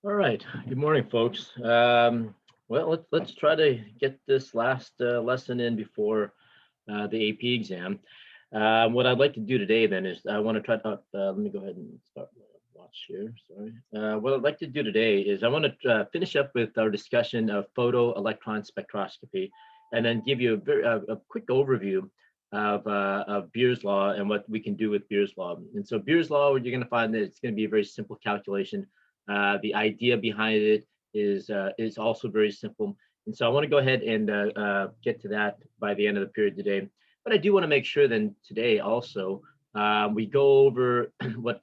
All right. Good morning, folks. Well, let's try to get this last lesson in before the AP exam. What I'd like to do today then is I want to try to. Let me go ahead and start my watch here. Sorry. What I'd like to do today is I want to finish up with our discussion of photoelectron spectroscopy, and then give you a quick overview of Beer's law and what we can do with Beer's law. And so Beer's law, you're going to find that it's going to be a very simple calculation. The idea behind it is also very simple. And so I want to go ahead and get to that by the end of the period today. But I do want to make sure then today also we go over what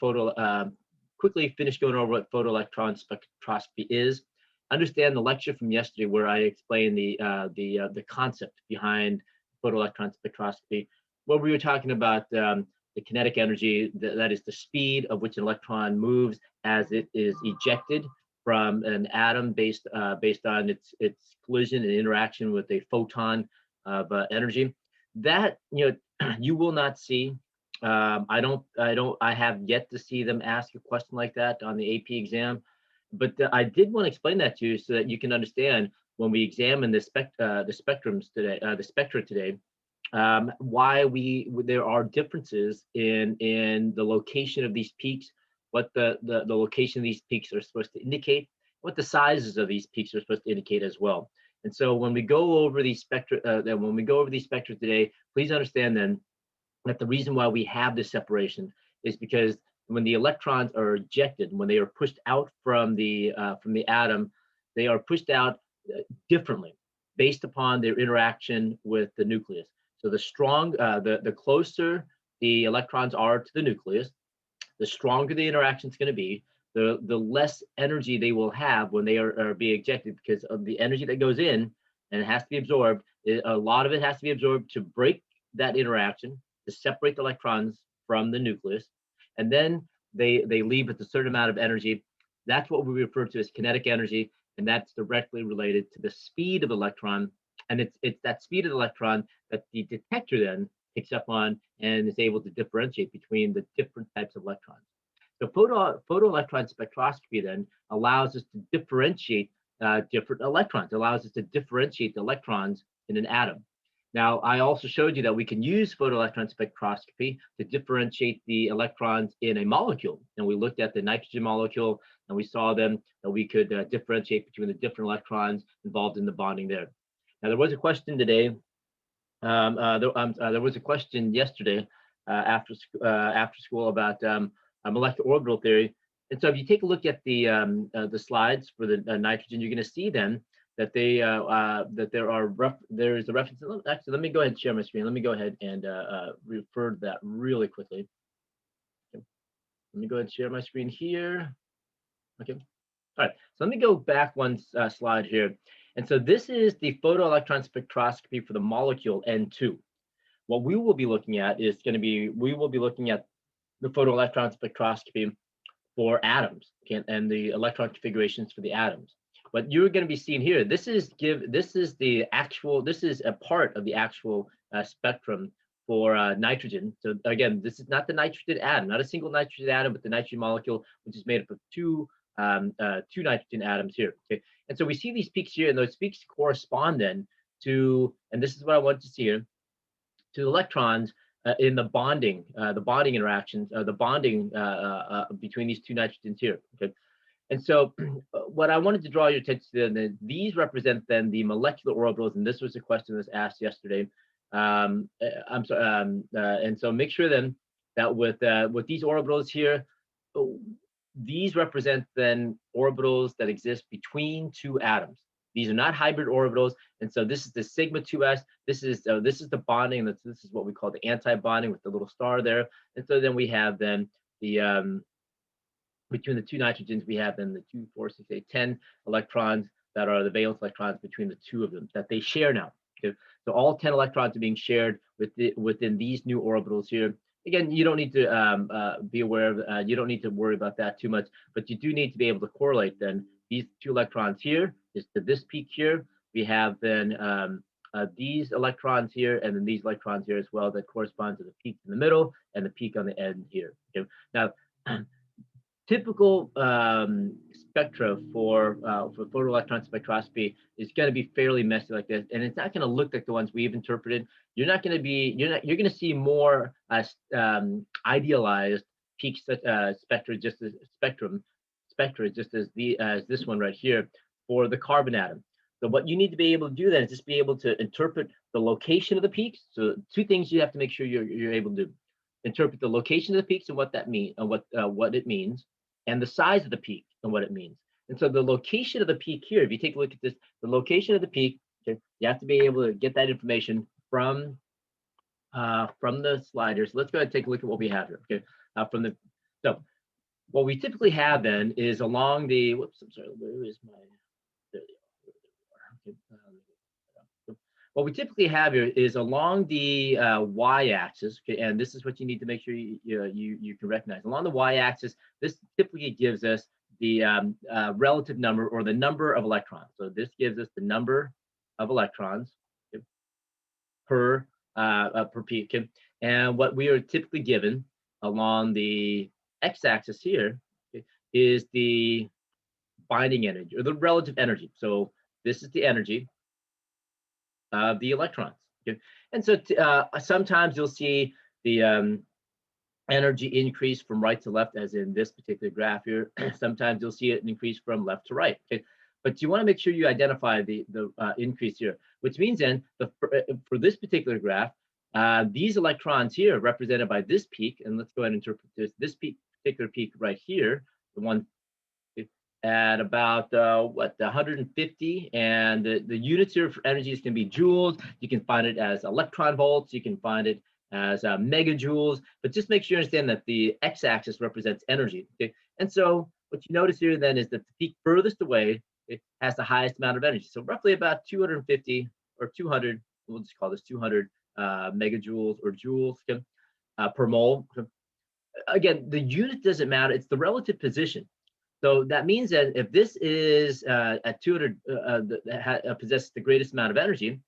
quickly finish going over what photoelectron spectroscopy is. Understand the lecture from yesterday where I explained the concept behind photoelectron spectroscopy, where we were talking about the kinetic energy, that is the speed of which an electron moves as it is ejected from an atom based on its collision and interaction with a photon of energy. That you will not see. I have yet to see them ask a question like that on the AP exam, but I did want to explain that to you so that you can understand when we examine the spectrums today, the spectra today, why there are differences in the location of these peaks, what the location of these peaks are supposed to indicate, what the sizes of these peaks are supposed to indicate as well. And so when we go over these spectra, when we go over these spectra today, please understand then that the reason why we have this separation is because when the electrons are ejected, when they are pushed out from the atom, they are pushed out differently based upon their interaction with the nucleus. So the closer the electrons are to the nucleus, the stronger the interaction is going to be, the less energy they will have when they are being ejected because of the energy that goes in and it has to be absorbed. A lot of it has to be absorbed to break that interaction, to separate the electrons from the nucleus, and then they leave with a certain amount of energy. That's what we refer to as kinetic energy, and that's directly related to the speed of the electron. And it's that speed of the electron that the detector then picks up on and is able to differentiate between the different types of electrons. So photoelectron spectroscopy then allows us to differentiate different electrons, allows us to differentiate the electrons in an atom. Now, I also showed you that we can use photoelectron spectroscopy to differentiate the electrons in a molecule. And we looked at the nitrogen molecule and we saw them that we could differentiate between the different electrons involved in the bonding there. Now, there was a question today. There was a question yesterday after school about molecular orbital theory. And so if you take a look at the slides for the nitrogen, you're going to see then that there is a reference. Actually, let me go ahead and share my screen. Let me go ahead and refer to that really quickly. Okay. Let me go ahead and share my screen here. Okay. All right. So let me go back one slide here. And so this is the photoelectron spectroscopy for the molecule N2. What we will be looking at is going to be, we will be looking at the photoelectron spectroscopy for atoms, okay, and the electron configurations for the atoms. What you're going to be seeing here, this is the actual, this is a part of the actual spectrum for nitrogen. So again, this is not the nitrogen atom, not a single nitrogen atom, but the nitrogen molecule, which is made up of two nitrogen atoms here. Okay, and so we see these peaks here, and those peaks correspond then to, and this is what I want to see here, to electrons in the bonding interactions, the bonding between these two nitrogens here. Okay, and so what I wanted to draw your attention to, then, these represent then the molecular orbitals, and this was a question that was asked yesterday. I'm sorry, and so make sure then that with these orbitals here, these represent then orbitals that exist between two atoms. These are not hybrid orbitals, and so this is the sigma 2s. This is the bonding, and this is what we call the anti-bonding with the little star there. And so then we have then the between the two nitrogens, we have then the 2, 4, 6, 8, 10 electrons that are the valence electrons between the two of them that they share now. Okay? So all 10 electrons are being shared within these new orbitals here. Again, you don't need to be aware of, you don't need to worry about that too much, but you do need to be able to correlate then these two electrons here is to this peak here. We have then these electrons here and then these electrons here as well that correspond to the peak in the middle and the peak on the end here. Okay? Now, typical spectra for photoelectron spectroscopy is going to be fairly messy like this, and it's not going to look like the ones we've interpreted. You're going to see more idealized peak spectra, just as spectra, just as this one right here for the carbon atom. So what you need to be able to do then is just be able to interpret the location of the peaks. So two things you have to make sure you're able to do: interpret the location of the peaks and what that mean and what it means, and the size of the peak and what it means. And so the location of the peak here, if you take a look at this, the location of the peak, okay, you have to be able to get that information from the sliders. Let's go ahead and take a look at what we have here. Okay, so what we typically have then is along the whoops, I'm sorry, where is my there they are. Okay, what we typically have here is along the y-axis, okay, and this is what you need to make sure you can recognize. Along the y-axis, this typically gives us the relative number or the number of electrons. So this gives us the number of electrons, okay, per peak. Okay? And what we are typically given along the x-axis here, okay, is the binding energy or the relative energy. So this is the energy of the electrons. Okay? And so sometimes you'll see the energy increase from right to left, as in this particular graph here. Sometimes you'll see it increase from left to right. Okay? But you want to make sure you identify the increase here, which means then for this particular graph, these electrons here are represented by this peak, and let's go ahead and interpret this particular peak right here, the one at about 150, and the units here for energies can be joules. You can find it as electron volts. You can find it as megajoules. But just make sure you understand that the x-axis represents energy. Okay, and so what you notice here then is that the peak furthest away, it has the highest amount of energy. So roughly about 250 or 200. We'll just call this 200 megajoules or joules per mole. Again, the unit doesn't matter. It's the relative position. So that means that if this is at 200, possesses the greatest amount of energy,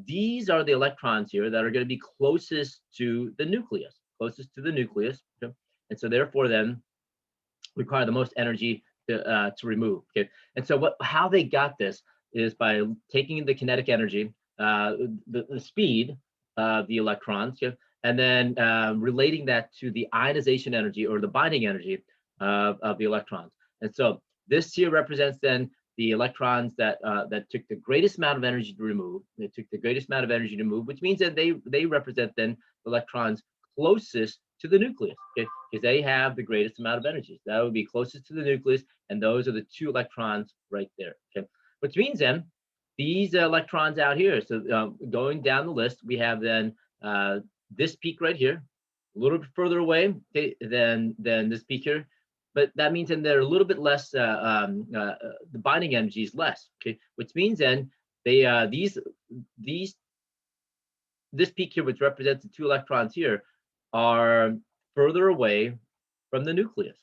these are the electrons here that are going to be closest to the nucleus, okay? And so therefore then require the most energy to remove. Okay, and so how they got this is by taking the kinetic energy, the speed of the electrons, okay, and then relating that to the ionization energy or the binding energy of the electrons. And so this here represents then the electrons that took the greatest amount of energy to remove. They took the greatest amount of energy to move, which means that they represent then the electrons closest to the nucleus, okay, because they have the greatest amount of energy. That would be closest to the nucleus, and those are the two electrons right there, okay, which means then these electrons out here. So going down the list, we have then this peak right here, a little bit further away, okay, than this peak here. But that means then they're a little bit less, the binding energy is less, okay, which means then they this peak here, which represents the two electrons here, are further away from the nucleus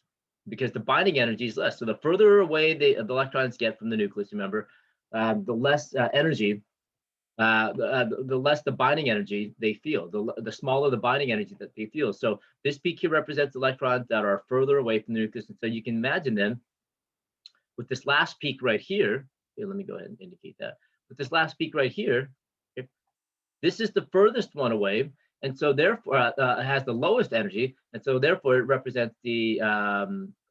because the binding energy is less. So the further away the electrons get from the nucleus, remember, the less energy, the less the binding energy they feel, the smaller the binding energy that they feel. So this peak here represents electrons that are further away from the nucleus. And so you can imagine then with this last peak right here, okay, let me go ahead and indicate that. With this last peak right here, okay, this is the furthest one away. And so therefore it has the lowest energy. And so therefore it represents the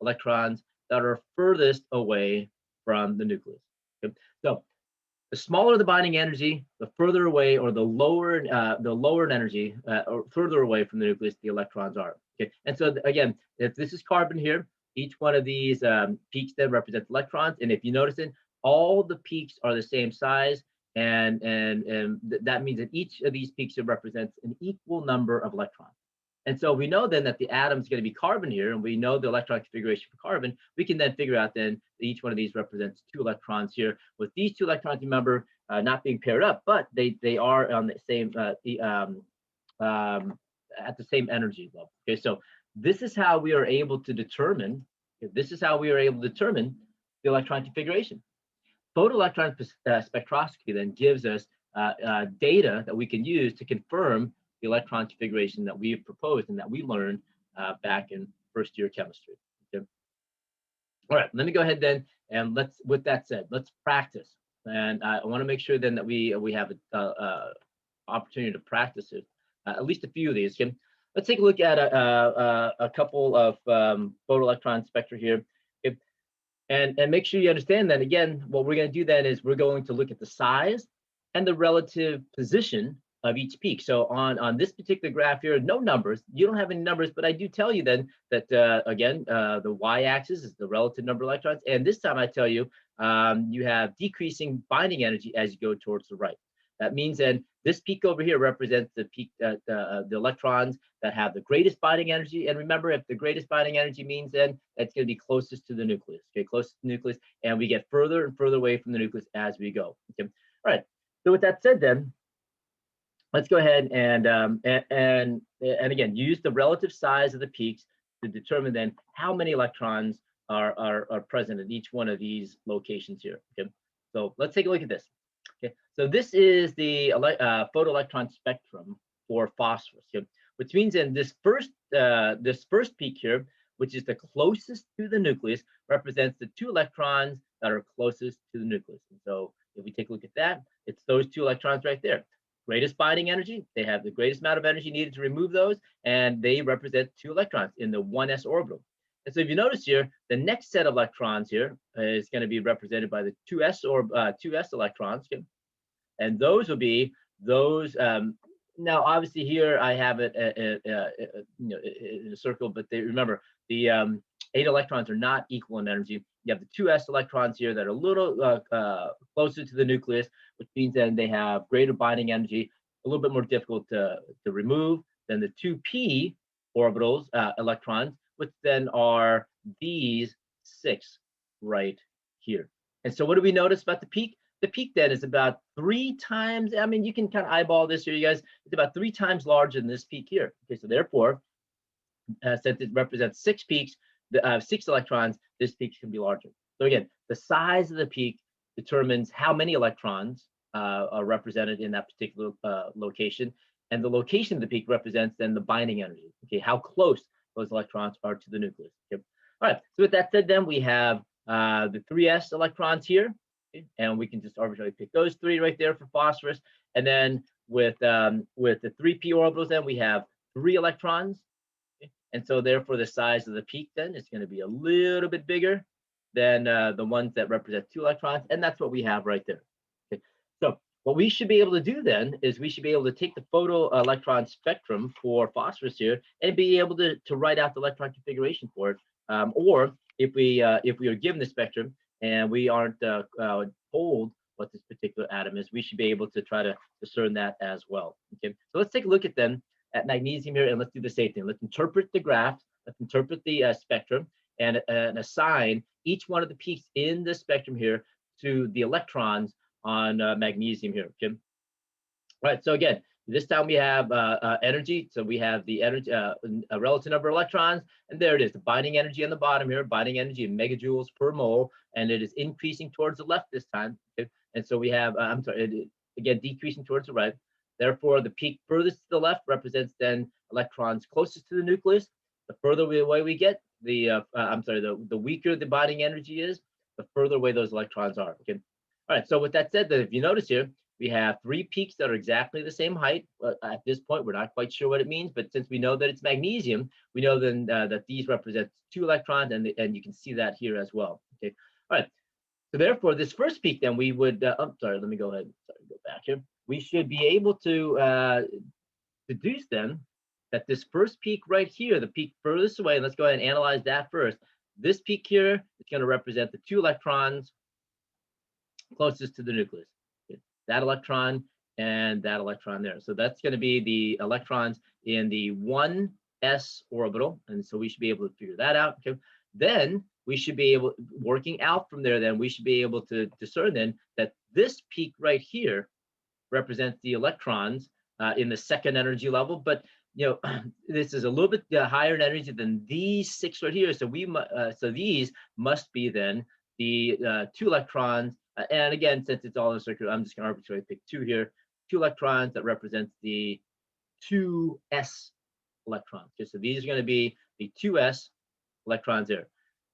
electrons that are furthest away from the nucleus. Okay? So the smaller the binding energy, the further away or the lower in energy or further away from the nucleus the electrons are. Okay, and so again, if this is carbon here, each one of these peaks then represents electrons, and if you notice it, all the peaks are the same size, and that means that each of these peaks represents an equal number of electrons. And so we know then that the atom is going to be carbon here, and we know the electron configuration for carbon. We can then figure out then that each one of these represents two electrons here, with these two electrons, remember, not being paired up, but they are on the same at the same energy level. Okay, so this is how we are able to determine. The electron configuration. Photoelectron spectroscopy then gives us data that we can use to confirm the electron configuration that we have proposed and that we learned back in first year chemistry. Okay? All right, let me go ahead then, and with that said, let's practice. And I want to make sure then that we have a opportunity to practice it, at least a few of these. Okay? Let's take a look at a couple of photoelectron spectra here. Okay? And make sure you understand that, again, what we're going to do then is we're going to look at the size and the relative position of each peak. So on this particular graph here, no numbers. You don't have any numbers, but I do tell you then that, again, the y-axis is the relative number of electrons. And this time I tell you, you have decreasing binding energy as you go towards the right. That means then this peak over here represents the peak, the electrons that have the greatest binding energy. And remember, if the greatest binding energy means then that's going to be closest to the nucleus, okay, closest to the nucleus, and we get further and further away from the nucleus as we go. Okay, all right. So with that said, then let's go ahead and again use the relative size of the peaks to determine then how many electrons are present at each one of these locations here. Okay, so let's take a look at this. Okay, so this is the photoelectron spectrum for phosphorus, okay? Which means in this first peak here, which is the closest to the nucleus, represents the two electrons that are closest to the nucleus. And so if we take a look at that, it's those two electrons right there. Greatest binding energy, they have the greatest amount of energy needed to remove those, and they represent two electrons in the 1s orbital. And so if you notice here, the next set of electrons here is going to be represented by the 2s or 2s electrons, okay? And those will be those. Now, obviously, here I have it, in a circle, but remember the 8 electrons are not equal in energy. You have the 2s electrons here that are a little closer to the nucleus, which means then they have greater binding energy, a little bit more difficult to remove than the 2p orbitals electrons, which then are these 6 right here. And so what do we notice about the peak? The peak then is about 3 times, I mean, you can kind of eyeball this here, you guys, it's about 3 times larger than this peak here. Okay, so therefore, since it represents 6 peaks, 6 electrons, this peak can be larger. So again, the size of the peak determines how many electrons are represented in that particular location. And the location of the peak represents then the binding energy, okay, how close those electrons are to the nucleus. Okay. All right, so with that said, then we have the 3s electrons here, okay, and we can just arbitrarily pick those 3 right there for phosphorus. And then with the 3p orbitals, then we have 3 electrons. Okay. And so therefore the size of the peak then is going to be a little bit bigger than the ones that represent 2 electrons, and that's what we have right there. Okay. So what we should be able to do then is we should be able to take the photoelectron spectrum for phosphorus here and be able to write out the electron configuration for it. Or if we are given the spectrum and we aren't told what this particular atom is, we should be able to try to discern that as well. Okay, so let's take a look at them at magnesium here, and let's do the same thing. Let's interpret the graph, let's interpret the spectrum, and assign each one of the peaks in the spectrum here to the electrons on magnesium here. Okay. All right. So again, this time we have energy. So we have the energy, a relative number of electrons, and there it is, the binding energy on the bottom here, binding energy in megajoules per mole, and it is increasing towards the left this time. Okay. And so we have, I'm sorry, again, decreasing towards the right. Therefore, the peak furthest to the left represents then electrons closest to the nucleus. The further away we get, the weaker the binding energy is, the further away those electrons are. Okay. All right. So with that said, then if you notice here, we have 3 peaks that are exactly the same height. At this point, we're not quite sure what it means, but since we know that it's magnesium, we know then that these represent 2 electrons, and you can see that here as well. Okay. All right. So therefore, this first peak, then we would. Oh, sorry. Let me go ahead. Sorry, go back here. We should be able to deduce then that this first peak right here, the peak furthest away, let's go ahead and analyze that first. This peak here is going to represent the 2 electrons closest to the nucleus. Okay. That electron and that electron there. So that's going to be the electrons in the 1s orbital. And so we should be able to figure that out. Okay. Then we should be able, working out from there, then we should be able to discern then that this peak right here represents the electrons in the second energy level. But this is a little bit higher in energy than these 6 right here. So so these must be then the 2 electrons. And again, since it's all in a circuit, I'm just going to arbitrarily pick 2 here. 2 electrons that represents the 2s electrons. Okay, so these are going to be the 2s electrons there.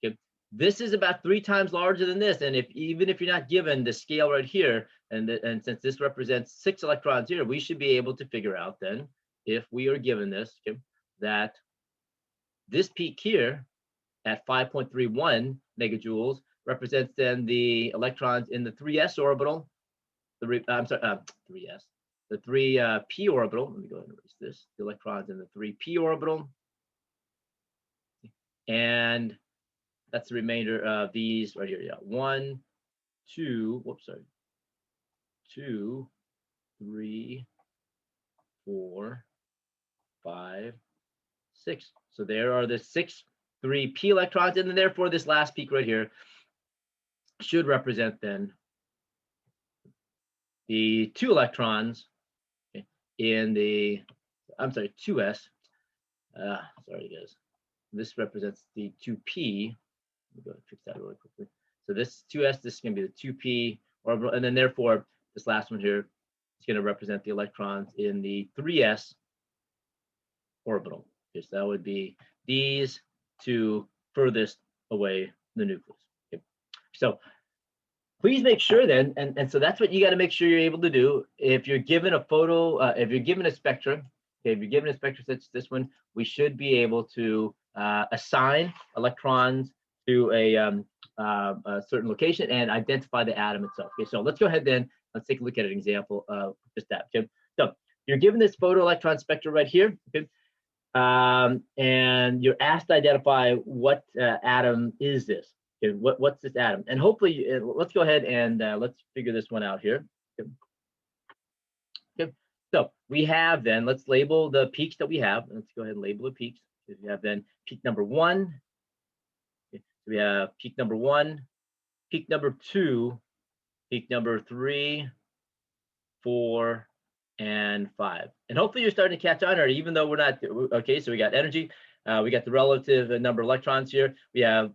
Okay. this is about 3 times larger than this. And even if you're not given the scale right here, and since this represents 6 electrons here, we should be able to figure out then, if we are given this, okay, that this peak here at 5.31 megajoules represents then the electrons in the 3s orbital. I'm sorry, 3s, the 3p orbital. Let me go ahead and erase this. The electrons in the 3p orbital, and that's the remainder of these right here. Yeah, 1, 2. Whoops, sorry. 2, 3, 4, 5, 6. So there are the 6 3p electrons, and then therefore this last peak right here should represent then the 2 electrons, okay, in the, I'm sorry, 2s. Sorry guys, this represents the 2p. Let me go fix that really quickly. So this 2s, this is going to be the 2p orbital, and then therefore this last one here is going to represent the electrons in the 3s orbital. Okay, so that would be these 2 furthest away the nucleus. Okay. So please make sure then, and so that's what you got to make sure you're able to do. If you're given a photo, if you're given a spectra, okay, if you're given a spectra such as this one, we should be able to assign electrons to a certain location and identify the atom itself. Okay, so let's go ahead then. Let's take a look at an example of just that. Okay, so you're given this photoelectron spectra right here. Okay, and you're asked to identify what atom is this. Okay, what's this atom? And hopefully, let's go ahead and let's figure this one out here. Okay. Okay. So we have then, let's label the peaks that we have. Let's go ahead and label the peaks. So we have then peak number 1. Okay. So we have peak number 1, peak number 2, peak number 3, 4, and 5. And hopefully you're starting to catch on, or even though we're not, okay, so we got energy. We got the relative number of electrons here. We have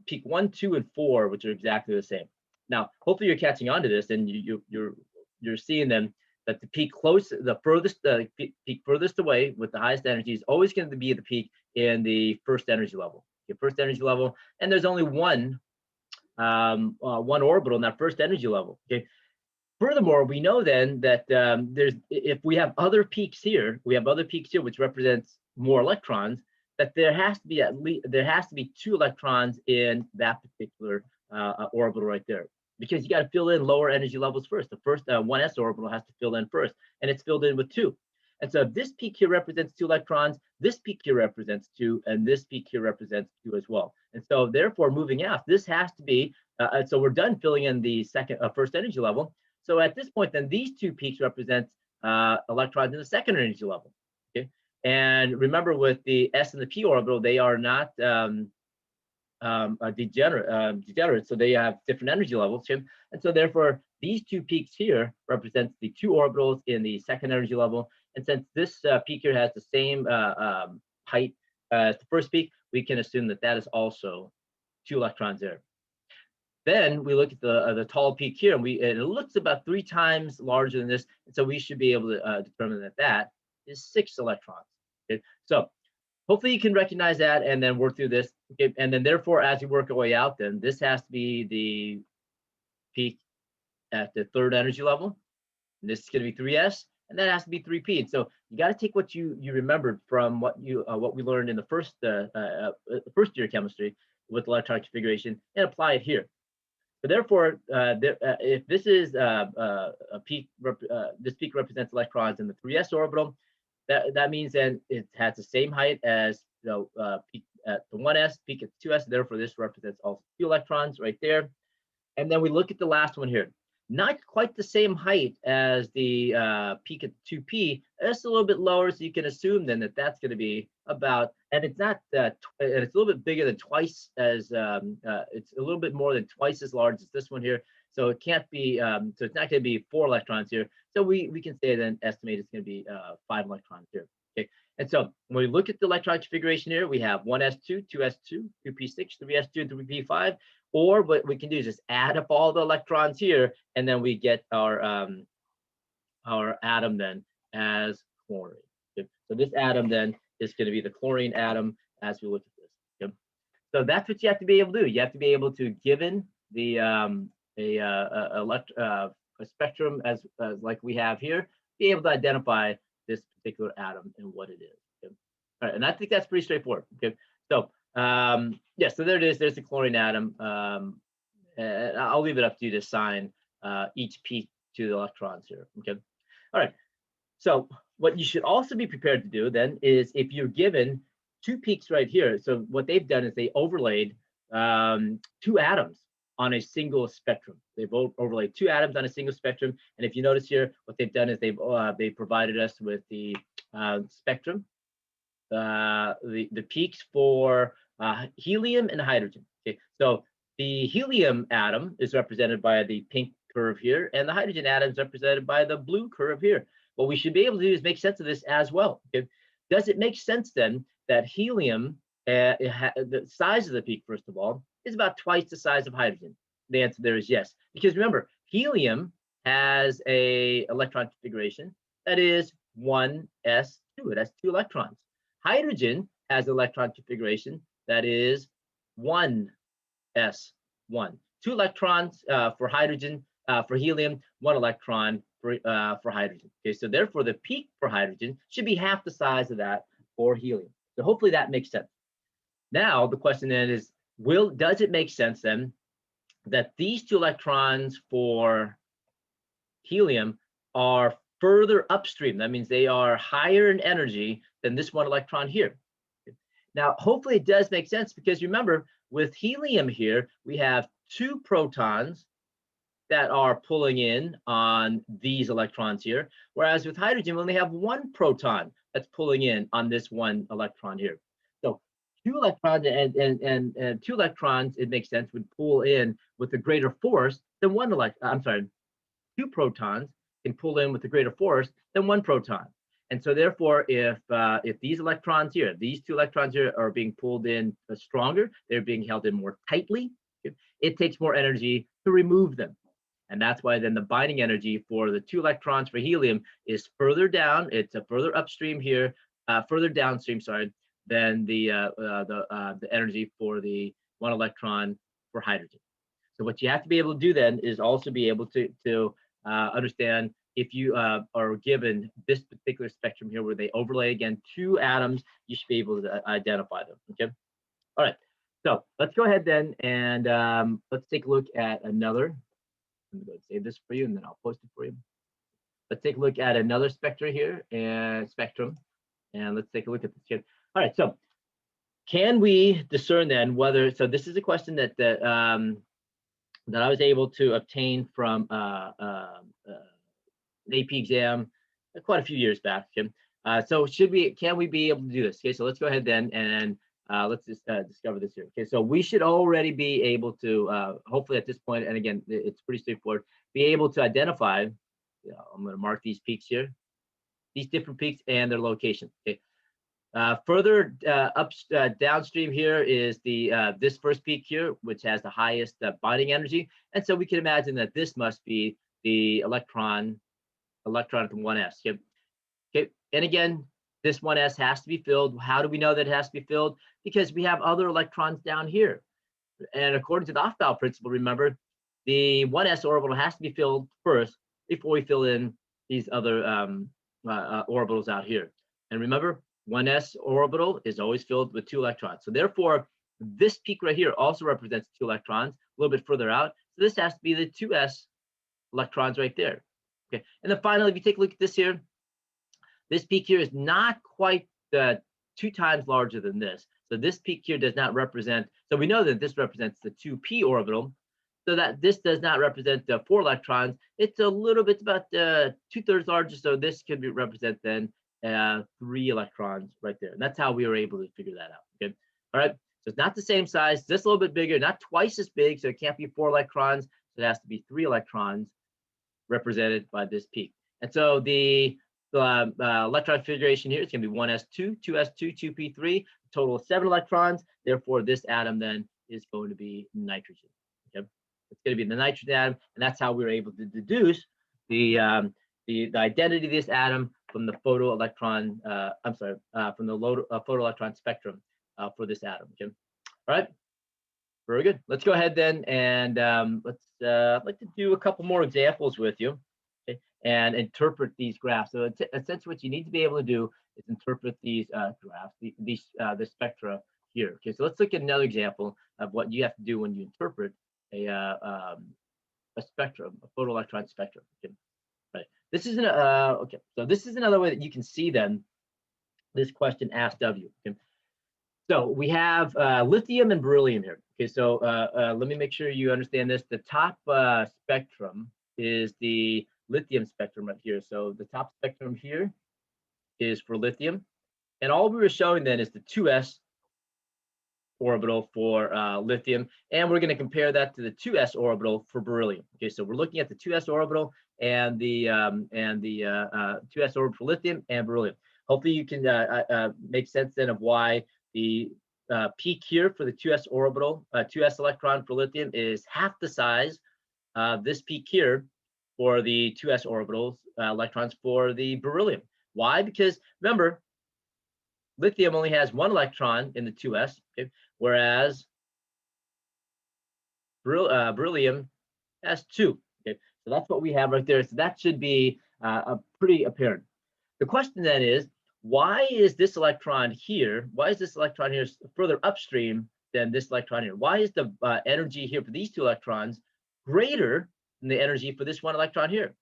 peak 1, 2, and 4, which are exactly the same. Now, hopefully you're catching on to this, and you're seeing them that the peak the furthest peak furthest away with the highest energy is always going to be the peak in the first energy level. Okay, first energy level, and there's only one orbital in that first energy level. Okay. Furthermore, we know then that if we have other peaks here, which represents more electrons, that there has to be 2 electrons in that particular orbital right there, because you got to fill in lower energy levels first. The first 1s orbital has to fill in first, and it's filled in with 2. And so this peak here represents 2 electrons, this peak here represents 2, and this peak here represents 2 as well. And so therefore, moving out, this has to be, so we're done filling in the first energy level. So at this point, then these 2 peaks represent electrons in the second energy level. Okay, and remember with the s and the p orbital, they are not degenerate, so they have different energy levels. And so therefore, these 2 peaks here represent the 2 orbitals in the second energy level. And since this peak here has the same height as the first peak, we can assume that that is also 2 electrons there. Then we look at the tall peak here, and it looks about 3 times larger than this, and so we should be able to determine that that is 6 electrons. Okay, so hopefully you can recognize that and then work through this. Okay, and then therefore, as you work your way out, then this has to be the peak at the third energy level, and this is going to be 3s, and that has to be 3p. And so you got to take what you remembered from what we learned in the first year of chemistry with electron configuration and apply it here. So therefore, if this is a peak, this peak represents electrons in the 3s orbital. That means then it has the same height as the peak at the 1s, peak at 2s. Therefore, this represents also 2 electrons right there. And then we look at the last one here. Not quite the same height as the peak at 2p. It's a little bit lower, so you can assume then that that's going to be about, and it's not, and it's a little bit bigger than twice as, it's a little bit more than twice as large as this one here. So it can't be, so it's not going to be 4 electrons here. So we can say then estimate it's going to be 5 electrons here. Okay, and so when we look at the electron configuration here, we have 1s2, 2s2, 2p6, 3s2, and 3p5. Or what we can do is just add up all the electrons here, and then we get our atom then as chlorine. Okay. So this atom then is going to be the chlorine atom as we look at this. Okay. So that's what you have to be able to do. You have to be able to, given the a spectrum as like we have here, be able to identify this particular atom and what it is. Okay? All right, and I think that's pretty straightforward. Okay, so yeah, so there it is. There's the chlorine atom. And I'll leave it up to you to assign each peak to the electrons here. Okay, all right. So what you should also be prepared to do then is, if you're given two peaks right here, so what they've done is they overlaid two atoms on a single spectrum. They've overlaid two atoms on a single spectrum, and if you notice here, what they've done is they provided us with the spectrum, the peaks for helium and hydrogen. Okay, so the helium atom is represented by the pink curve here, and the hydrogen atom is represented by the blue curve here. What we should be able to do is make sense of this as well. Okay? Does it make sense then that helium, the size of the peak, first of all, is about twice the size of hydrogen? The answer there is yes, because remember, helium has a electron configuration that is 1s2. It has 2 electrons. Hydrogen has electron configuration that is 1s1. 2 electrons for hydrogen, for helium, 1 electron for hydrogen. Okay, so therefore the peak for hydrogen should be half the size of that for helium. So hopefully that makes sense. Now the question then is, does it make sense then that these 2 electrons for helium are further upstream? That means they are higher in energy than this 1 electron here. Now hopefully it does make sense, because remember, with helium here we have 2 protons that are pulling in on these electrons here, whereas with hydrogen we only have 1 proton that's pulling in on this 1 electron here. So 2 electrons and 2 electrons, it makes sense, would pull in with a greater force than 2 protons can pull in with a greater force than 1 proton. And so therefore, if these electrons here, these 2 electrons here, are being pulled in stronger, they're being held in more tightly, it takes more energy to remove them. And that's why then the binding energy for the 2 electrons for helium is further down. It's a further upstream here, further downstream, sorry, than the energy for the 1 electron for hydrogen. So what you have to be able to do then is also be able to understand, if you are given this particular spectrum here where they overlay again 2 atoms, you should be able to identify them. Okay. All right. So let's go ahead then and let's take a look at another. I'm going to save this for you, and then I'll post it for you. Let's take a look at another spectra here, and spectrum, and let's take a look at this here. All right, so can we discern then whether, so this is a question that that I was able to obtain from an AP exam quite a few years back. Okay? So can we be able to do this? Okay, so let's go ahead then and let's just discover this here. Okay, so we should already be able to, hopefully at this point, and again, it's pretty straightforward, be able to identify, I'm going to mark these peaks here, these different peaks and their location. Okay. Further downstream here is the this first peak here, which has the highest binding energy, and so we can imagine that this must be the electron at the 1s. Okay. Okay, and again, this 1s has to be filled. How do we know that it has to be filled? Because we have other electrons down here. And according to the Aufbau principle, remember, the 1s orbital has to be filled first before we fill in these other orbitals out here. And remember, 1s orbital is always filled with 2 electrons. So therefore, this peak right here also represents 2 electrons, a little bit further out. So this has to be the 2s electrons right there. Okay, and then finally, if you take a look at this here, this peak here is not quite 2 times larger than this. So this peak here does not represent, so we know that this represents the 2p orbital, so that this does not represent the 4 electrons. It's a little bit, about 2/3 larger, so this could represent then 3 electrons right there. And that's how we were able to figure that out. Okay, all right, so it's not the same size, just a little bit bigger, not twice as big, so it can't be 4 electrons, so it has to be 3 electrons represented by this peak. And so the electron configuration here is going to be 1s2, 2s2, 2p3, total of 7 electrons. Therefore, this atom then is going to be nitrogen. Okay, it's going to be the nitrogen atom, and that's how we were able to deduce the identity of this atom from the photoelectron. From the photoelectron spectrum for this atom. Okay, all right. Very good. Let's go ahead then and I'd like to do a couple more examples with you, okay, and interpret these graphs. So essentially what you need to be able to do is interpret these graphs, the spectra here. Okay, so let's look at another example of what you have to do when you interpret a spectrum, a photoelectron spectrum. Okay, right. This is okay. So this is another way that you can see then this question asked of you. Okay. So we have lithium and beryllium here. Okay, so let me make sure you understand this. The top spectrum is the lithium spectrum right here. So the top spectrum here is for lithium. And all we were showing then is the 2s orbital for lithium. And we're going to compare that to the 2s orbital for beryllium. Okay, so we're looking at the 2s orbital and the 2s orbital for lithium and beryllium. Hopefully you can make sense then of why the peak here for the 2s orbital, 2s electron for lithium is half the size of this peak here for the 2s orbitals electrons for the beryllium. Why? Because remember, lithium only has one electron in the 2s, okay, whereas beryllium has two. Okay, so that's what we have right there. So that should be pretty apparent. The question then is, why is this electron here? Why is this electron here further upstream than this electron here? Why is the energy here for these two electrons greater than the energy for this one electron here?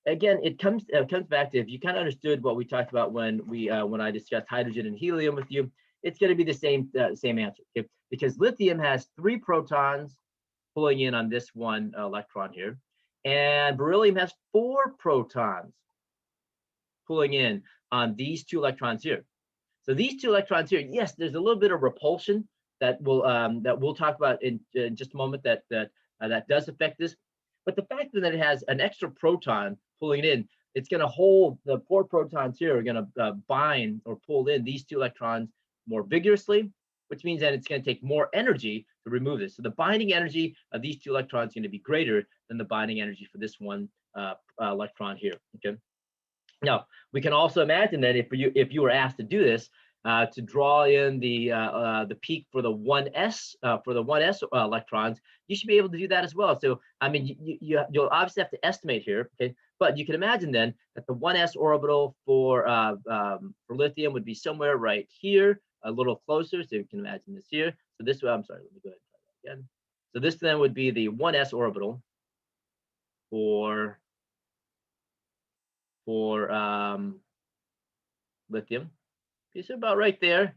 Again, it comes back to, if you kind of understood what we talked about when I discussed hydrogen and helium with you, it's going to be the same answer. Okay? Because lithium has 3 protons pulling in on this one electron here, and beryllium has 4 protons pulling in on these 2 electrons here. So these 2 electrons here, yes, there's a little bit of repulsion that we'll talk about in just a moment that does affect this. But the fact that it has an extra proton pulling it in, it's going to hold the 4 protons here are going to bind or pull in these 2 electrons more vigorously, which means that it's going to take more energy to remove this. So the binding energy of these 2 electrons is going to be greater than the binding energy for this one electron here. Okay. Now, we can also imagine that if you were asked to do this, to draw in the peak for the 1s electrons, you should be able to do that as well. So I mean, you'll obviously have to estimate here, okay? But you can imagine then that the 1s orbital for lithium would be somewhere right here, a little closer. So you can imagine this here. So this, I'm sorry, let me go ahead and try that again. So this then would be the 1s orbital for lithium. It's about right there.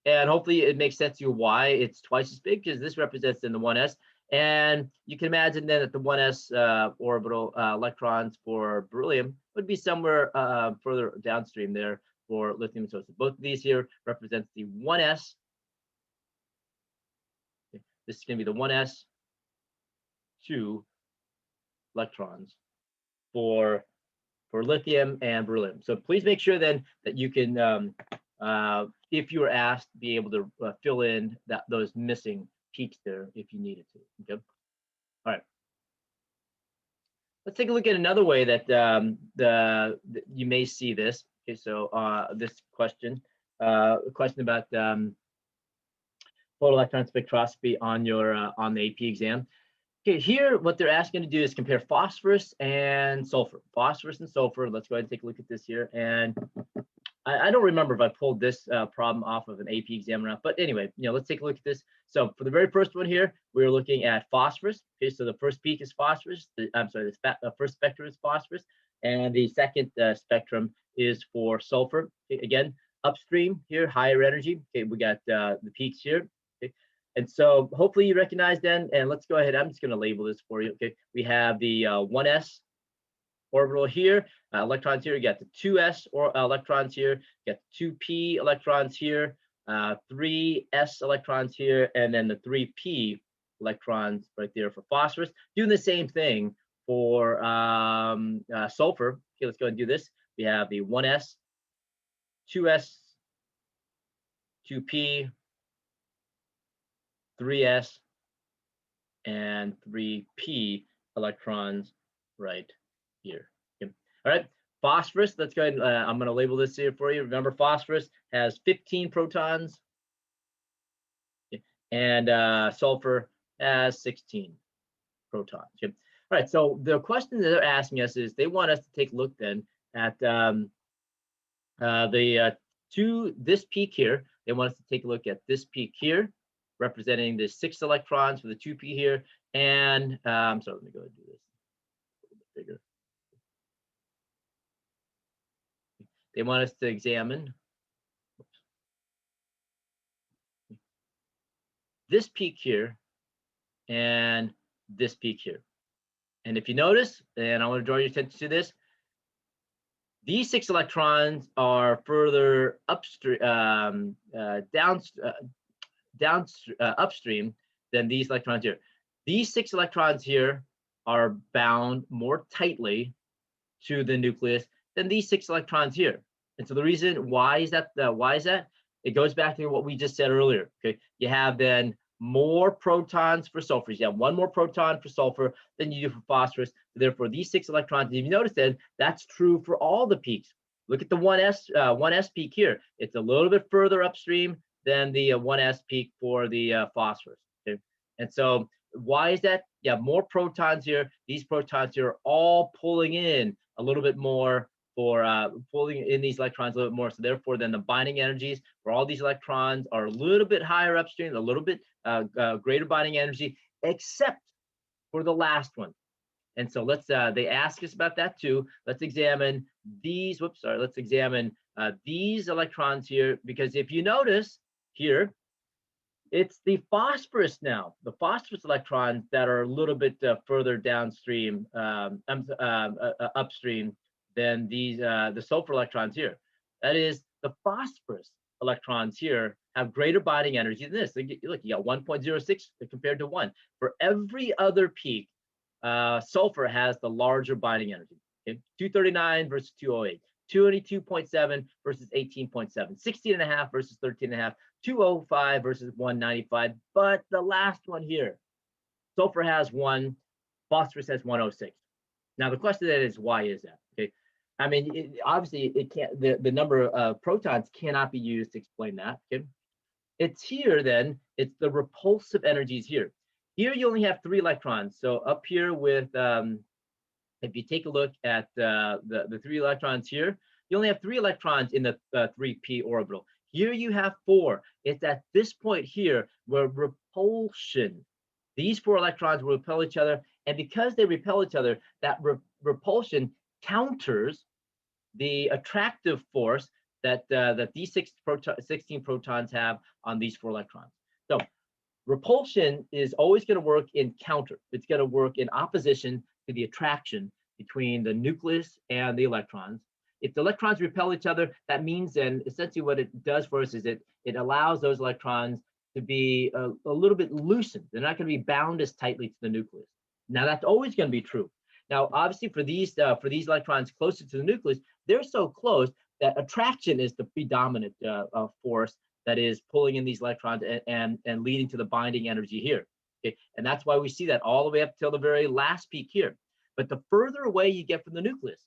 And hopefully it makes sense to you why it's twice as big, because this represents in the 1s. And you can imagine then that the 1s orbital electrons for beryllium would be somewhere further downstream there for lithium. So both of these here represents the 1s. Okay. This is going to be the 1s 2 electrons for lithium and beryllium. So please make sure then that you can, if you were asked, be able to fill in those missing peaks there if you needed to. Okay. All right. Let's take a look at another way that you may see this. Okay. So this question, a question about photoelectron spectroscopy on the AP exam. Okay, here what they're asking to do is compare phosphorus and sulfur. Phosphorus and sulfur. Let's go ahead and take a look at this here. And I don't remember if I pulled this problem off of an AP exam or not. But anyway, let's take a look at this. So for the very first one here, we're looking at phosphorus. Okay, so the first peak is phosphorus. The first spectrum is phosphorus, and the second spectrum is for sulfur. Okay, again, upstream here, higher energy. Okay, we got the peaks here. Okay. And so hopefully you recognize then, and let's go ahead. I'm just going to label this for you. Okay, we have the 1s orbital here, electrons here. You got the 2s electrons here. You got the 2p electrons here, 3s electrons here, and then the 3p electrons right there for phosphorus. Doing the same thing for sulfur. Okay, let's go ahead and do this. We have the 1s, 2s, 2p, 3s, and 3p electrons right here. Okay. All right, phosphorus, let's go ahead and I'm going to label this here for you. Remember, phosphorus has 15 protons, okay, and sulfur has 16 protons. Okay. All right, so the question that they're asking us is they want us to take a look then at this peak here. They want us to take a look at this peak here, representing the 6 electrons for the 2p here. And so let me go ahead and do this a little bit bigger. They want us to examine this peak here and this peak here. And if you notice, and I want to draw your attention to this, these 6 electrons are further upstream, upstream than these electrons here. These 6 electrons here are bound more tightly to the nucleus than these 6 electrons here. And so the reason why is that? It goes back to what we just said earlier. Okay, you have then more protons for sulfur. You have 1 more proton for sulfur than you do for phosphorus. Therefore, these 6 electrons, if you notice then, that's true for all the peaks. Look at the 1s peak here. It's a little bit further upstream than the 1s peak for the phosphorus. Okay, and so why is that? You have more protons here. These protons here are all pulling in a little bit more for pulling in these electrons a little bit more. So therefore, then the binding energies for all these electrons are a little bit higher upstream, a little bit greater binding energy, except for the last one. And so let's, they ask us about that too. Let's examine these, let's examine these electrons here, because if you notice here, it's the phosphorus now, the phosphorus electrons that are a little bit further downstream, upstream than these, the sulfur electrons here. That is, the phosphorus electrons here have greater binding energy than this. Look, you got 1.06 compared to 1. For every other peak, sulfur has the larger binding energy. Okay? 239 versus 208, 222.7 versus 18.7, 16.5 versus 13.5, 205 versus 195. But the last one here, sulfur has 1, phosphorus has 106. Now the question then is, why is that? Okay, I mean, obviously it can't. The number of protons cannot be used to explain that. Okay, it's here then. It's the repulsive energies here. Here you only have 3 electrons. So up here with, if you take a look at the 3 electrons here, you only have 3 electrons in the 3p orbital. Here you have 4. It's at this point here where repulsion, these 4 electrons will repel each other, and because they repel each other, that repulsion counters the attractive force that that these 16 protons have on these 4 electrons. So repulsion is always going to work in counter. It's going to work in opposition to the attraction between the nucleus and the electrons. If the electrons repel each other, that means then essentially what it does for us is it allows those electrons to be a little bit loosened. They're not going to be bound as tightly to the nucleus. Now that's always going to be true. Now, obviously, for these electrons closer to the nucleus, they're so close that attraction is the predominant force that is pulling in these electrons and leading to the binding energy here. Okay, and that's why we see that all the way up till the very last peak here. But the further away you get from the nucleus,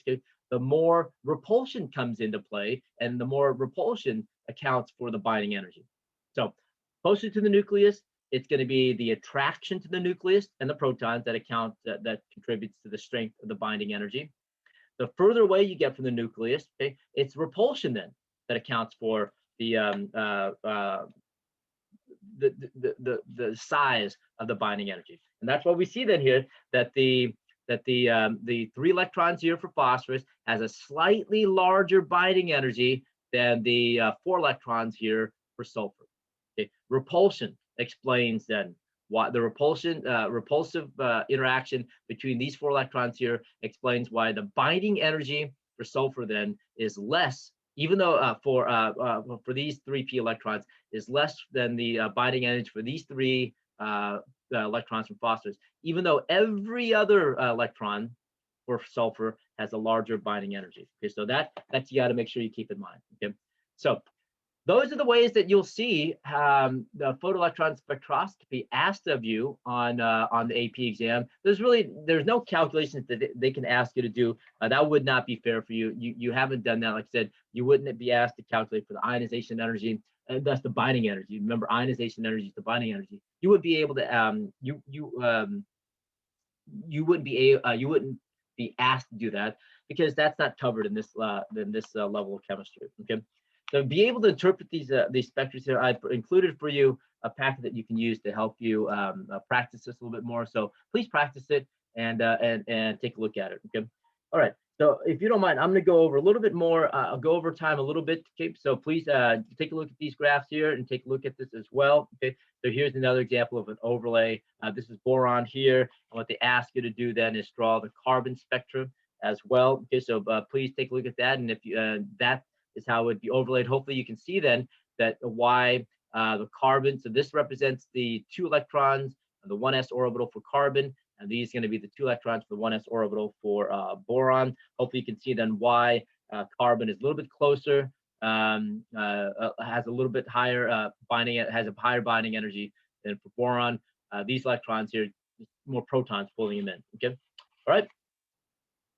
okay, the more repulsion comes into play, and the more repulsion accounts for the binding energy. So closer to the nucleus, it's going to be the attraction to the nucleus and the protons that contributes to the strength of the binding energy. The further away you get from the nucleus, okay, it's repulsion then that accounts for the size of the binding energy. And that's what we see then here, that the 3 electrons here for phosphorus has a slightly larger binding energy than the 4 electrons here for sulfur. Okay, repulsion explains then why the repulsive interaction between these 4 electrons here explains why the binding energy for sulfur then is less, even though for these 3p electrons is less than the binding energy for these 3 electrons from phosphorus, even though every other electron for sulfur has a larger binding energy. Okay, so that's you got to make sure you keep in mind. Okay, so those are the ways that you'll see the photoelectron spectroscopy asked of you on the AP exam. There's no calculations that they can ask you to do. That would not be fair for you. You haven't done that. Like I said, you wouldn't be asked to calculate for the ionization energy that's the binding energy. Remember, ionization energy is the binding energy. You would be able to you wouldn't be asked to do that because that's not covered in this level of chemistry. Okay, so be able to interpret these spectra here. I've included for you a packet that you can use to help you practice this a little bit more. So please practice it and take a look at it. Okay, all right. So if you don't mind, I'm going to go over a little bit more. I'll go over time a little bit. Okay, so please take a look at these graphs here and take a look at this as well. Okay, so here's another example of an overlay. This is boron here. And what they ask you to do then is draw the carbon spectrum as well. Okay, so please take a look at that. And if you, that is how it would be overlaid. Hopefully you can see then that why the carbon, so this represents the 2 electrons and the 1s orbital for carbon. And these are going to be the 2 electrons for the 1s orbital for boron. Hopefully you can see then why carbon is a little bit closer, has a little bit higher binding, has a higher binding energy than for boron. These electrons here, more protons pulling them in. Okay, all right.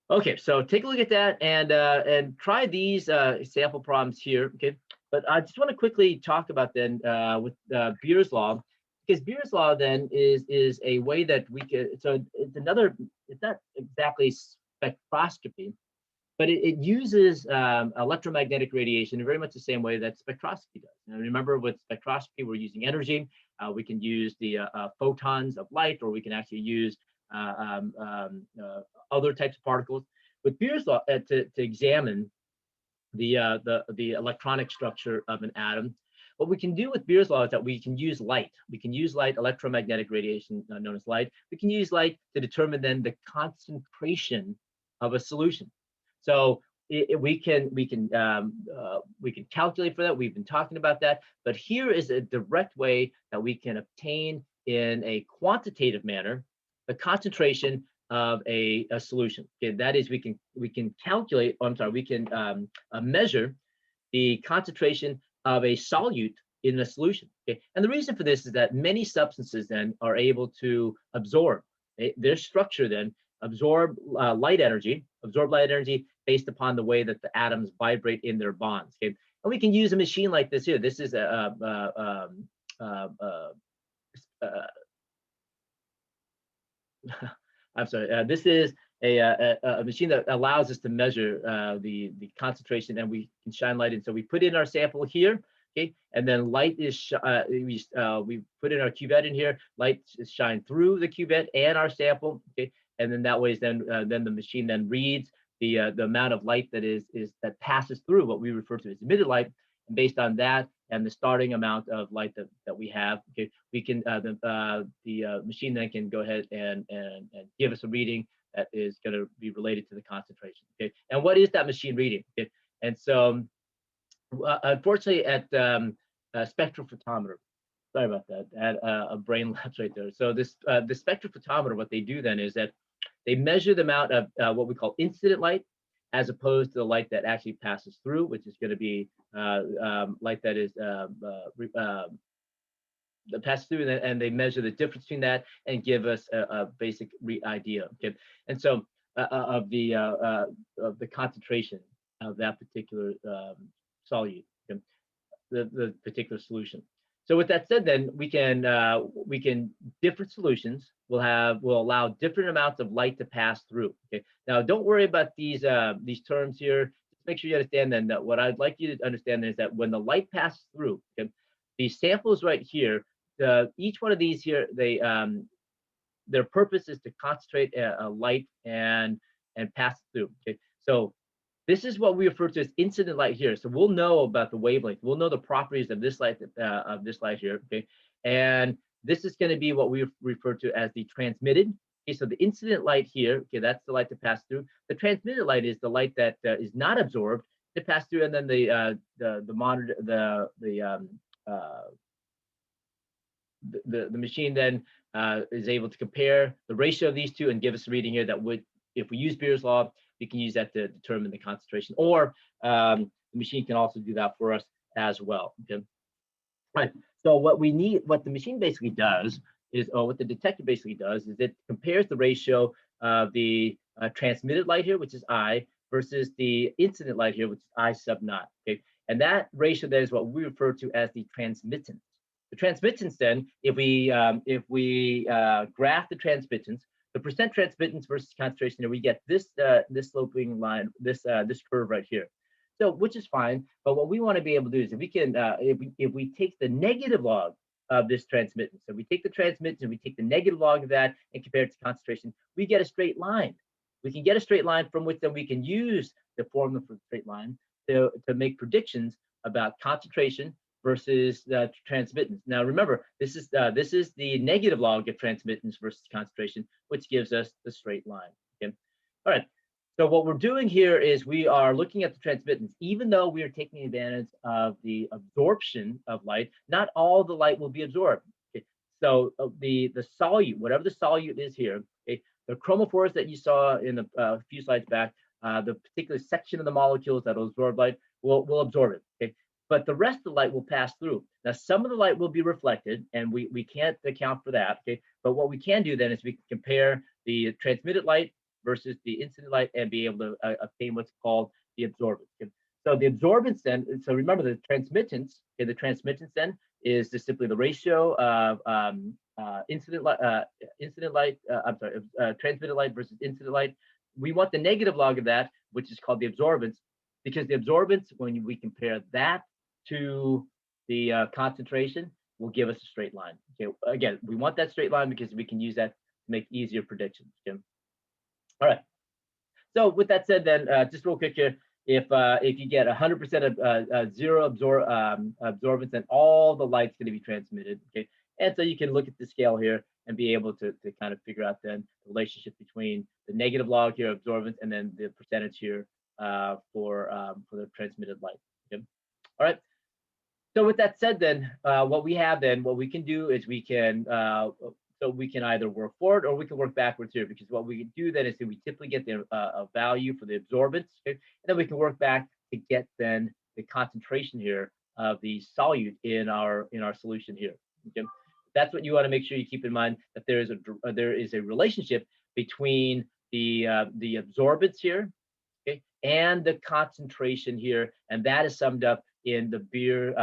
Okay, so take a look at that and try these sample problems here. Okay, but I just want to quickly talk about then with Beer's law. Because Beer's law then is a way that we could, so it's another, it's not exactly spectroscopy, but it uses electromagnetic radiation in very much the same way that spectroscopy does. And remember, with spectroscopy, we're using energy. We can use the photons of light, or we can actually use other types of particles. With Beer's law, to examine the electronic structure of an atom, what we can do with Beer's law is that we can use light. We can use light, electromagnetic radiation known as light. We can use light to determine then the concentration of a solution. So we can calculate for that. We've been talking about that. But here is a direct way that we can obtain in a quantitative manner the concentration of a solution. Okay, that is, we can calculate. I'm sorry, we can measure the concentration of a solute in a solution. Okay, and the reason for this is that many substances then are able to absorb their structure, then absorb light energy based upon the way that the atoms vibrate in their bonds. Okay, and we can use a machine like this here. This is I'm sorry. This is a machine that allows us to measure the concentration, and we can shine light in. So we put in our sample here, okay, and then light is we put in our cuvette in here. Light is shined through the cuvette and our sample, okay, and then that way is then the machine then reads the amount of light that passes through what we refer to as emitted light, and based on that and the starting amount of light that we have, okay, we can the machine then can go ahead and give us a reading that is going to be related to the concentration. Okay, and what is that machine reading? Okay, and so unfortunately at spectrophotometer, sorry about that, at a brain lapse right there. So this the spectrophotometer, what they do then is that they measure the amount of what we call incident light, as opposed to the light that actually passes through, which is going to be light that is that passes through, and they measure the difference between that and give us a basic idea. Okay, and so of the concentration of that particular solute, okay? the particular solution. So with that said, then we can different solutions will allow different amounts of light to pass through. Okay. Now don't worry about these terms here. Just make sure you understand then that what I'd like you to understand is that when the light passes through, okay, these samples right here, each one of these here, they their purpose is to concentrate a light and pass it through. Okay. So this is what we refer to as incident light here. So we'll know about the wavelength. We'll know the properties of this light here. Okay, and this is going to be what we refer to as the transmitted. Okay, so the incident light here. Okay, that's the light to pass through. The transmitted light is the light that is not absorbed to pass through, and then the monitor the machine then is able to compare the ratio of these two and give us a reading here that would, if we use Beer's law, we can use that to determine the concentration, or the machine can also do that for us as well. Okay. Right. So what the machine basically does is, or what the detector basically does, is it compares the ratio of the transmitted light here, which is I, versus the incident light here, which is I sub naught. Okay. And that ratio there is what we refer to as the transmittance. The transmittance then, if we graph the transmittance, the percent transmittance versus concentration, and we get this this sloping line, this curve right here. So which is fine, but what we want to be able to do is if we can if we take the negative log of this transmittance, so we take the transmittance and we take the negative log of that and compare it to concentration, we get a straight line. We can get a straight line from which then we can use the formula for the straight line to make predictions about concentration versus transmittance. Now remember, this is the negative log of transmittance versus concentration, which gives us the straight line. Okay. All right. So what we're doing here is we are looking at the transmittance. Even though we are taking advantage of the absorption of light, not all the light will be absorbed. Okay. So the solute, whatever the solute is here, okay, the chromophores that you saw in a few slides back, the particular section of the molecules that will absorb light will absorb it. Okay. But the rest of the light will pass through. Now, some of the light will be reflected, and we can't account for that. Okay. But what we can do then is we can compare the transmitted light versus the incident light and be able to obtain what's called the absorbance. Okay. So the absorbance then, so remember the transmittance, okay, the transmittance then is just simply the ratio of transmitted light versus incident light. We want the negative log of that, which is called the absorbance, because the absorbance, when we compare that to the concentration, will give us a straight line. Okay, again, we want that straight line because we can use that to make easier predictions. Okay. All right. So with that said, then just real quick here, if you get 100% of zero absorbance, then all the light's going to be transmitted. Okay, and so you can look at the scale here and be able to kind of figure out then the relationship between the negative log here of absorbance and then the percentage here for the transmitted light. Okay. All right. So with that said, then what we can do is we can either work forward or we can work backwards here, because what we can do then is that we typically get the a value for the absorbance, okay? And then we can work back to get then the concentration here of the solute in our solution here. Okay, that's what you want to make sure you keep in mind, that there is a relationship between the absorbance here, okay, and the concentration here, and that is summed up in the Beer's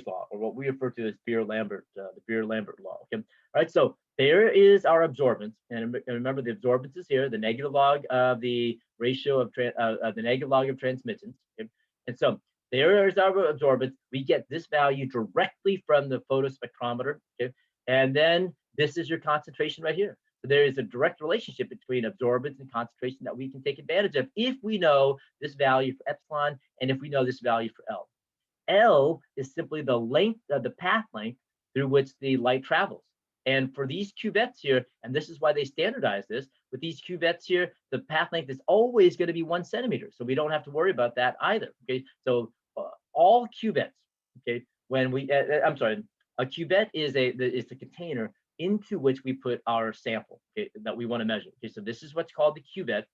law, or what we refer to as Beer-Lambert, the Beer-Lambert law. Okay, all right. So there is our absorbance, and remember the absorbance is here, the negative log of the ratio of the negative log of transmittance. Okay, and so there is our absorbance. We get this value directly from the photospectrometer. Okay, and then this is your concentration right here. So there is a direct relationship between absorbance and concentration that we can take advantage of if we know this value for epsilon and if we know this value for L. L is simply the length of the path length through which the light travels. And for these cuvettes here, and this is why they standardize this, with these cuvettes here, the path length is always going to be 1 centimeter. So we don't have to worry about that either. Okay, so all cuvettes, okay, when we, I'm sorry, a cuvette is the container into which we put our sample, okay, that we want to measure. Okay, so this is what's called the cuvette.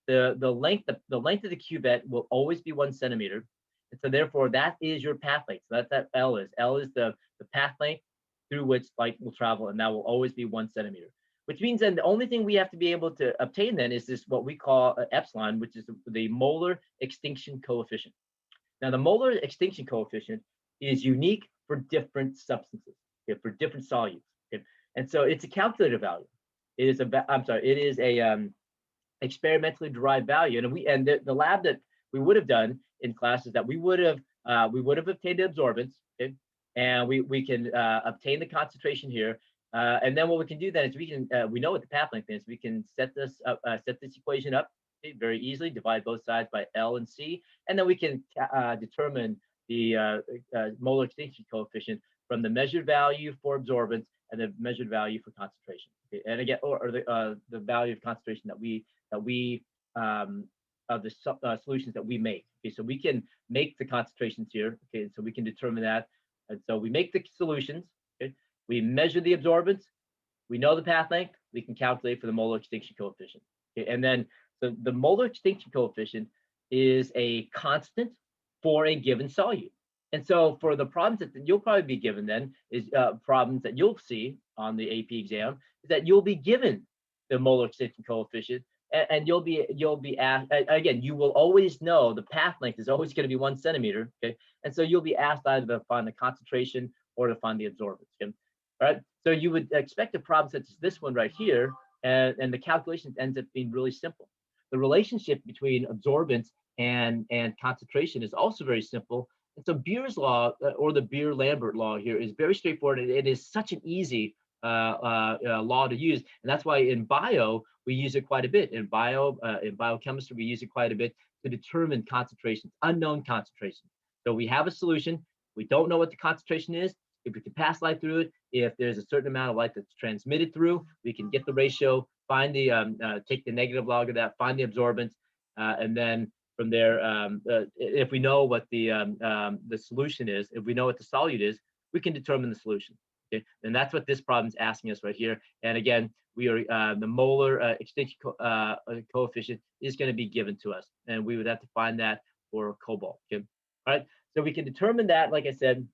The length of the cuvette will always be 1 centimeter, and so therefore that is your path length. So that's that L is. L is the path length through which light will travel, and that will always be 1 centimeter. Which means then the only thing we have to be able to obtain then is this what we call epsilon, which is the molar extinction coefficient. Now the molar extinction coefficient is unique for different substances, okay, for different solutes. Okay? And so it's a calculated value. It is a experimentally derived value. And the lab that we would have done in class is that we would have obtained the absorbance, okay? And we can obtain the concentration here. And then what we can do then is we know what the path length is. We can set this equation up, okay, very easily, divide both sides by L and C, and then we can determine the molar extinction coefficient from the measured value for absorbance and the measured value for concentration. Okay? And again, or the value of concentration that we of the solutions that we make. Okay, so we can make the concentrations here. Okay, so we can determine that. And so we make the solutions. Okay, we measure the absorbance. We know the path length. We can calculate for the molar extinction coefficient. Okay, and then so the molar extinction coefficient is a constant for a given solute. And so for the problems that you'll probably be given then is problems that you'll see on the AP exam is that you'll be given the molar extinction coefficient, and you'll be asked again. You will always know the path length is always going to be 1 centimeter. Okay, and so you'll be asked either to find the concentration or to find the absorbance. Okay, all right. So you would expect a problem such as this one right here, and the calculation ends up being really simple. The relationship between absorbance and concentration is also very simple. And so Beer's law, or the Beer-Lambert law here, is very straightforward. It is such an easy law to use, and that's why in bio we use it quite a bit. In biochemistry, we use it quite a bit to determine concentrations, unknown concentrations. So we have a solution, we don't know what the concentration is. If we can pass light through it, if there's a certain amount of light that's transmitted through, we can get the ratio, find the take the negative log of that, find the absorbance, and then from there, if we know what the solution is, if we know what the solute is, we can determine the solution. Okay, and that's what this problem is asking us right here. And again, we are the molar extinction coefficient is going to be given to us, and we would have to find that for cobalt. Okay, all right. So we can determine that, like I said,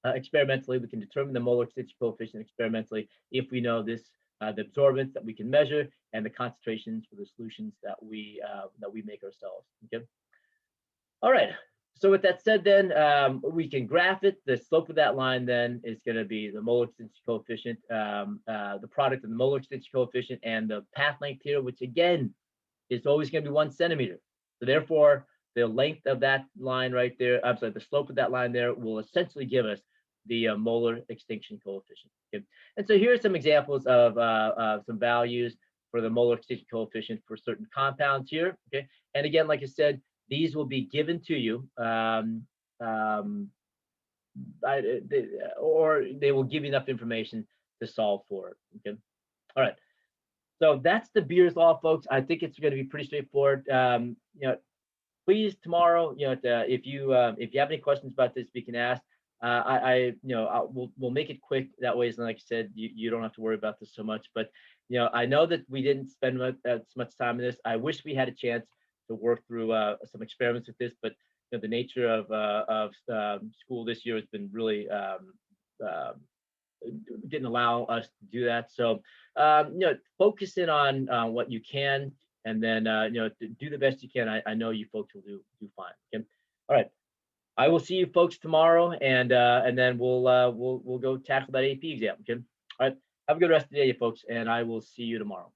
experimentally. We can determine the molar extinction coefficient experimentally if we know this, the absorbance that we can measure, and the concentrations for the solutions that we make ourselves. Okay. All right. So with that said, then we can graph it. The slope of that line then is going to be the molar extinction coefficient, the product of the molar extinction coefficient and the path length here, which again is always going to be 1 centimeter. So therefore, the length of that line right there, I'm sorry, the slope of that line there will essentially give us the molar extinction coefficient. Okay? And so here are some examples of some values for the molar extinction coefficient for certain compounds here. Okay, and again, like I said, these will be given to you, or they will give you enough information to solve for it. Okay, all right. So that's the Beer's law, folks. I think it's going to be pretty straightforward. Please tomorrow, if you have any questions about this, we can ask. We'll make it quick. That way, like I said, you don't have to worry about this so much. But I know that we didn't spend as much time on this. I wish we had a chance to work through some experiments with this, but the nature of school this year has been really didn't allow us to do that. So focus in on what you can, and then do the best you can. I know you folks will do fine. Okay. All right. I will see you folks tomorrow, and then we'll go tackle that AP exam. Okay. All right. Have a good rest of the day, you folks, and I will see you tomorrow.